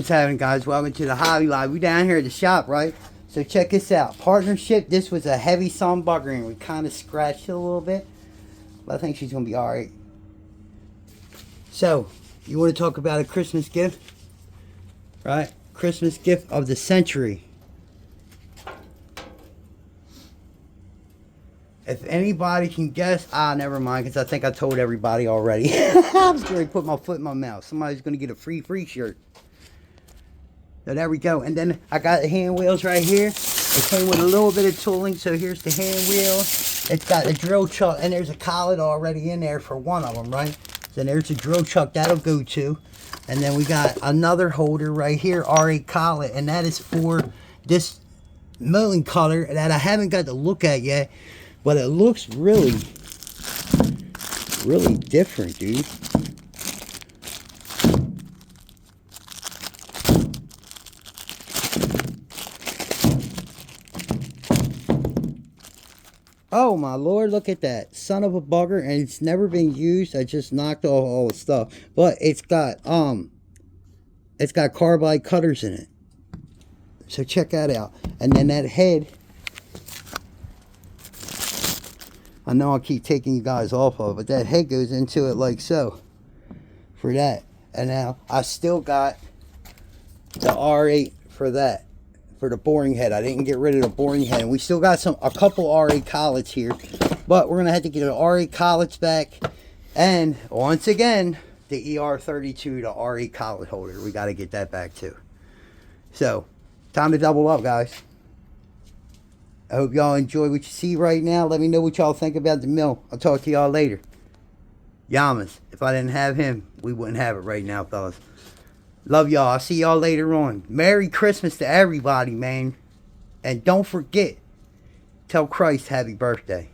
What's happening, guys? Welcome to the Hobby Live. We down here at the shop, right? So check this out. Partnership. This was a heavy sun buggering. We kind of scratched it a little bit, but I think she's gonna be all right. So you want to talk about a Christmas gift, right? Christmas gift of the century. If anybody can guess, never mind, because I think I told everybody already. I was going to put my foot in my mouth. Somebody's going to get a free shirt. So there we go. And then I got the hand wheels right here. It came with a little bit of tooling. So here's the hand wheel. It's got a drill chuck, and there's a collet already in there for one of them, right? So there's a drill chuck that'll go to. And then we got another holder right here, R8 collet, and that is for this milling cutter that I haven't got to look at yet. But it looks really different, dude. Oh my lord, look at that. Son of a bugger, and it's never been used. I just knocked off all the stuff. But it's got carbide cutters in it. So check that out. And then that head, I know I keep taking you guys off of it, but that head goes into it like so for that. And now I still got the R8 for that, for the boring head. I didn't get rid of the boring head, and we still got a couple R8 collets here, but we're gonna have to get the R8 collets back, and once again the ER32, the R8 collet holder, we got to get that back too. So time to double up, guys. I hope y'all enjoy what you see right now. Let me know what y'all think about the mill. I'll talk to y'all later. Yamas. If I didn't have him, we wouldn't have it right now, fellas. Love y'all. I'll see y'all later on. Merry Christmas to everybody, man. And don't forget, tell Christ happy birthday.